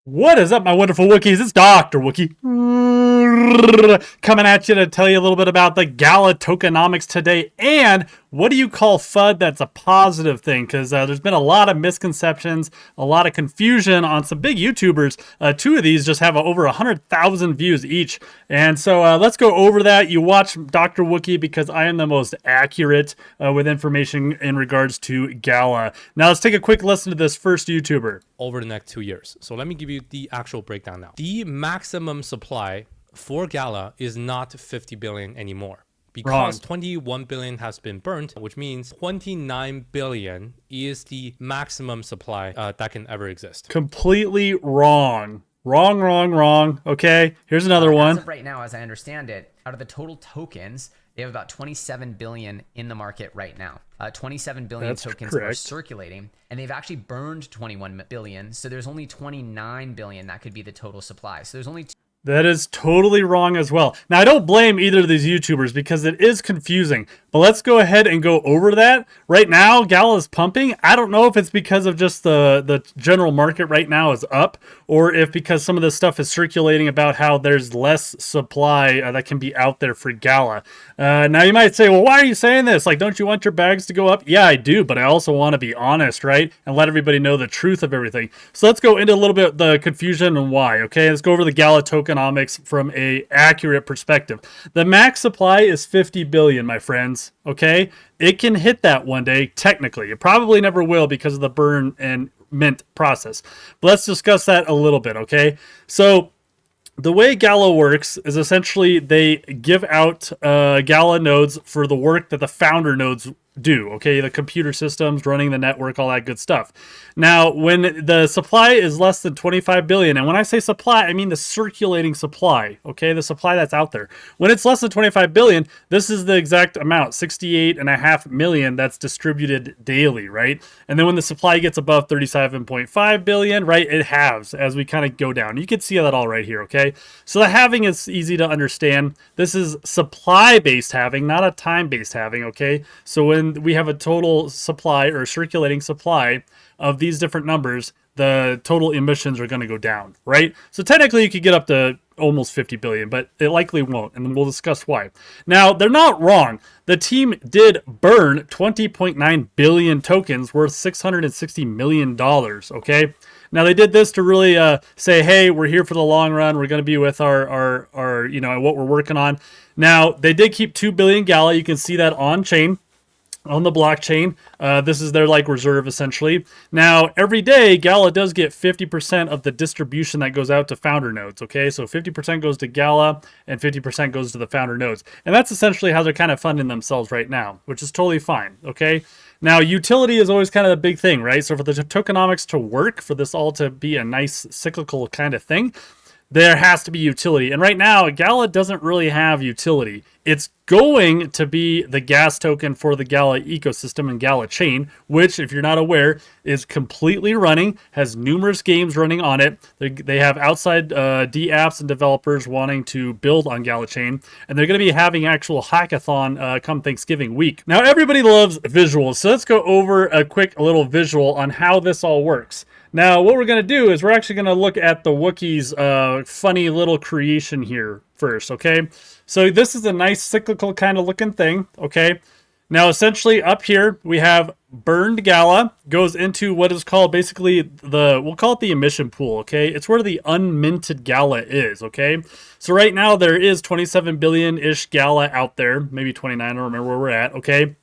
What is up, my wonderful Wookiees? It's Dr. Wookie coming at you to tell you a little bit about the Gala Tokenomics today. And what do you call FUD that's a positive thing? Because there's been a lot of misconceptions, a lot of confusion on some big YouTubers. Two of these just have over 100,000 views each. And so let's go over that. You watch Dr. Wookie because I am the most accurate with information in regards to Gala. Now let's take a quick listen to this first YouTuber. Over the next 2 years. So let me give you the actual breakdown now. The maximum supply for Gala is not 50 billion anymore because 21 billion has been burnt, which means 29 billion is the maximum supply that can ever exist. Completely wrong. Wrong. Okay, here's another one. As of right now, as I understand it, out of the total tokens, they have about 27 billion in the market right now. 27 billion That's tokens correct. are circulating, and they've actually burned 21 billion. So there's only 29 billion that could be the total supply. So there's only That is totally wrong as well. Now, I don't blame either of these YouTubers because it is confusing, but let's go ahead and go over that. Right now, Gala is pumping. I don't know if it's because of just the general market right now is up, or if because some of this stuff is circulating about how there's less supply that can be out there for Gala. Now, you might say, well, why are you saying this? Like, don't you want your bags to go up? Yeah, I do, but I also want to be honest, right? And let everybody know the truth of everything. So let's go into a little bit the confusion and why, okay? Let's go over the Gala tokenomics from a accurate perspective. The max supply is 50 billion, my friends, okay? It can hit that one day, technically. It probably never will because of the burn and mint process. But let's discuss that a little bit, okay? So the way Gala works is essentially they give out Gala nodes for the work that the founder nodes do, okay? The computer systems, running the network, all that good stuff. Now, when the supply is less than 25 billion, and when I say supply, I mean the circulating supply, okay? The supply that's out there. When it's less than 25 billion, this is the exact amount, 68.5 million that's distributed daily, right? And then when the supply gets above 37.5 billion, right, it halves as we kind of go down. You can see that all right here, okay? So the halving is easy to understand. This is supply-based halving, not a time-based halving, okay? So when we have a total supply or circulating supply of these different numbers, the total emissions are going to go down, right? So technically you could get up to almost 50 billion, but it likely won't, and we'll discuss why. Now, they're not wrong. The team did burn 20.9 billion tokens worth $660 million, okay? Now, they did this to really say, hey, we're here for the long run. We're going to be with our you know, what we're working on. Now, they did keep 2 billion Gala. You can see that on chain. On the blockchain. This is their like reserve essentially. Now, every day Gala does get 50% of the distribution that goes out to founder nodes, okay? So 50% goes to Gala and 50% goes to the founder nodes. And that's essentially how they're kind of funding themselves right now, which is totally fine, okay? Now, utility is always kind of the big thing, right? So for the tokenomics to work, for this all to be a nice cyclical kind of thing, there has to be utility. And right now, Gala doesn't really have utility. It's going to be the gas token for the Gala ecosystem and Gala chain, which, if you're not aware, is completely running, has numerous games running on it. They have outside D apps and developers wanting to build on Gala chain, and they're going to be having actual hackathon come Thanksgiving week. Now, everybody loves visuals, so let's go over a quick little visual on how this all works. Now, what we're going to do is we're actually going to look at the Wookiees' funny little creation here first, okay? So this is a nice cyclical kind of looking thing, okay? Now, essentially up here, we have burned Gala, goes into what is called basically we'll call it the emission pool, okay? It's where the unminted Gala is, okay? So right now, there is 27 billion-ish Gala out there, maybe 29, I don't remember where we're at, okay?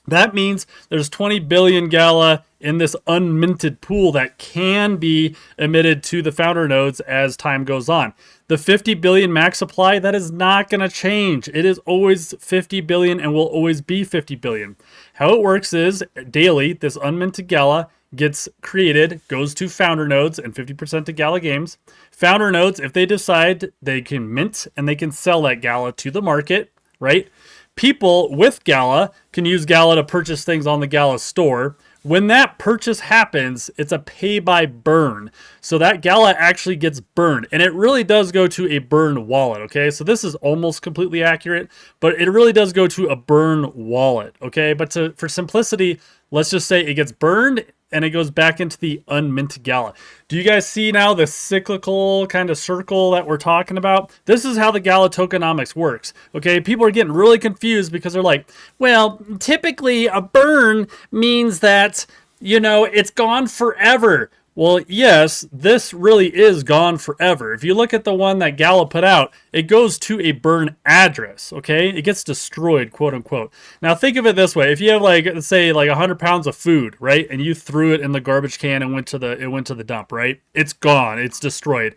That means there's 20 billion Gala in this unminted pool that can be emitted to the founder nodes as time goes on. The 50 billion max supply, that is not going to change. It is always 50 billion and will always be 50 billion. How it works is daily, this unminted Gala gets created, goes to founder nodes and 50% to Gala games. Founder nodes, if they decide, they can mint and they can sell that Gala to the market, right? People with Gala can use Gala to purchase things on the Gala store. When that purchase happens, it's a pay by burn. So that Gala actually gets burned, and it really does go to a burn wallet, okay? So this is almost completely accurate, but it really does go to a burn wallet, okay? But for simplicity, let's just say it gets burned and it goes back into the unminted Gala. Do you guys see now the cyclical kind of circle that we're talking about? This is how the Gala Tokenomics works. Okay, people are getting really confused because they're like, well, typically a burn means that, you know, it's gone forever. Well, yes, this really is gone forever. If you look at the one that Gala put out, it goes to a burn address, okay? It gets destroyed, quote unquote. Now, think of it this way. If you have, like, let's say, like 100 pounds of food, right? And you threw it in the garbage can and it went to the dump, right? It's gone. It's destroyed.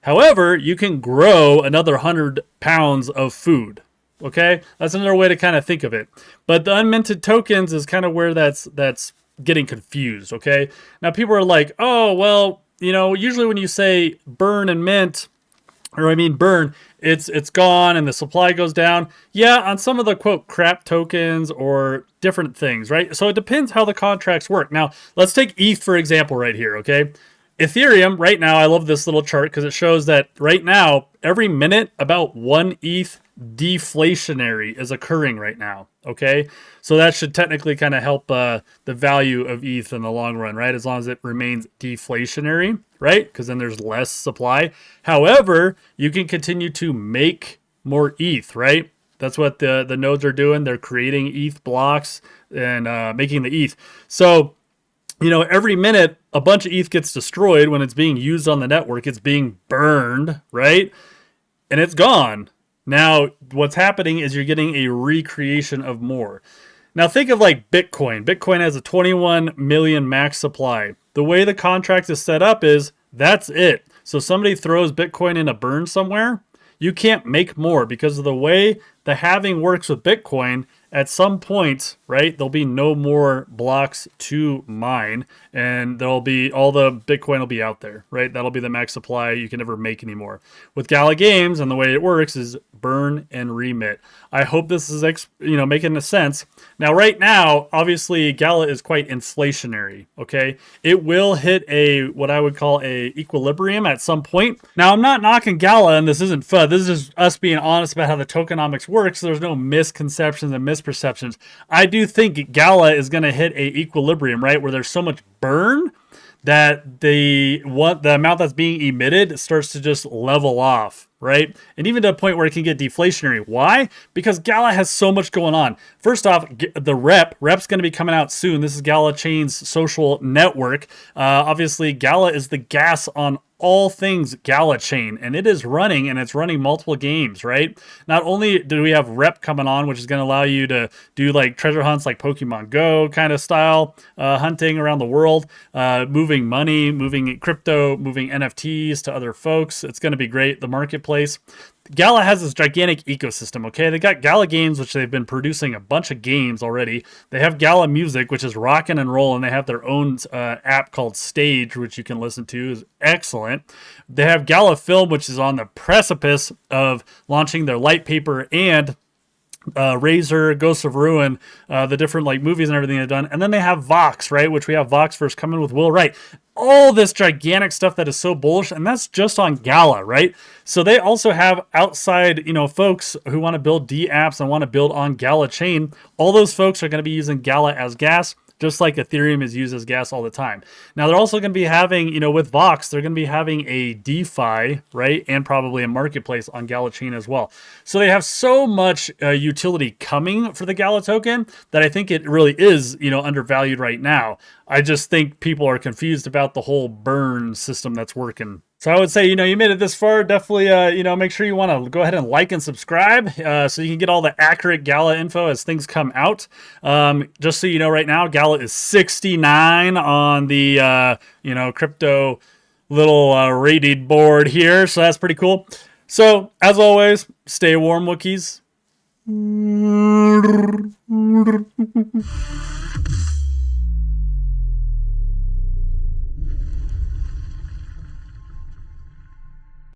However, you can grow another 100 pounds of food, okay? That's another way to kind of think of it. But the unminted tokens is kind of where that's getting confused, okay? Now people are like, oh, well, you know, usually when you say burn and mint, or I mean burn, it's gone and the supply goes down. Yeah, on some of the quote crap tokens or different things, right? So it depends how the contracts work. Now, let's take ETH for example right here, okay? Ethereum right now, I love this little chart because it shows that right now, every minute about 1 ETH deflationary is occurring right now, okay? So that should technically kind of help the value of ETH in the long run, right? As long as it remains deflationary, right? Because then there's less supply. However, you can continue to make more ETH, right? That's what the nodes are doing. They're creating ETH blocks and making the ETH. So, you know, every minute a bunch of ETH gets destroyed when it's being used on the network. It's being burned, right? And it's gone. Now, what's happening is you're getting a recreation of more. Now, think of like Bitcoin. Bitcoin has a 21 million max supply. The way the contract is set up is that's it. So somebody throws Bitcoin in a burn somewhere, you can't make more because of the way the halving works with Bitcoin. At some point, right, there'll be no more blocks to mine, and there'll be all the Bitcoin will be out there, right? That'll be the max supply. You can never make anymore. With Gala Games, and the way it works is burn and remit. I hope this is making sense. Now, right now, obviously, Gala is quite inflationary. Okay, it will hit what I would call a equilibrium at some point. Now, I'm not knocking Gala, and this isn't FUD. This is just us being honest about how the tokenomics works. There's no misconceptions and misperceptions. I do think Gala is going to hit a equilibrium, right, where there's so much burn that the amount that's being emitted starts to just level off, right? And even to a point where it can get deflationary. Why? Because Gala has so much going on. First off, the rep's going to be coming out soon. This is galachain's social network. Obviously, Gala is the gas on all things galachain, and it is running, and it's running multiple games, right? Not only do we have rep coming on, which is going to allow you to do like treasure hunts like Pokemon Go kind of style hunting around the world, moving money, moving crypto, moving NFTs to other folks. It's going to be great. The marketplace. Gala has this gigantic ecosystem, okay? They got Gala Games, which they've been producing a bunch of games already. They have Gala Music, which is rocking and rolling. They have their own app called Stage, which you can listen to. Is excellent. They have Gala Film, which is on the precipice of launching their light paper and Razor, Ghosts of Ruin, the different like movies and everything they've done. And then they have Vox, right? Which we have Vox first coming with Will Wright. All this gigantic stuff that is so bullish, and that's just on Gala, right? So they also have outside, folks who want to build D apps and want to build on Gala chain. All those folks are going to be using Gala as gas, just like Ethereum is used as gas all the time. Now, they're also going to be having, with Vox, they're going to be having a DeFi, right? And probably a marketplace on Gala chain as well. So they have so much utility coming for the Gala token that I think it really is, undervalued right now. I just think people are confused about the whole burn system that's working. So I would say, you made it this far. Definitely, make sure you want to go ahead and like and subscribe so you can get all the accurate Gala info as things come out. Just so you know, right now, Gala is 69 on the, crypto little rated board here. So that's pretty cool. So as always, stay warm, Wookiees.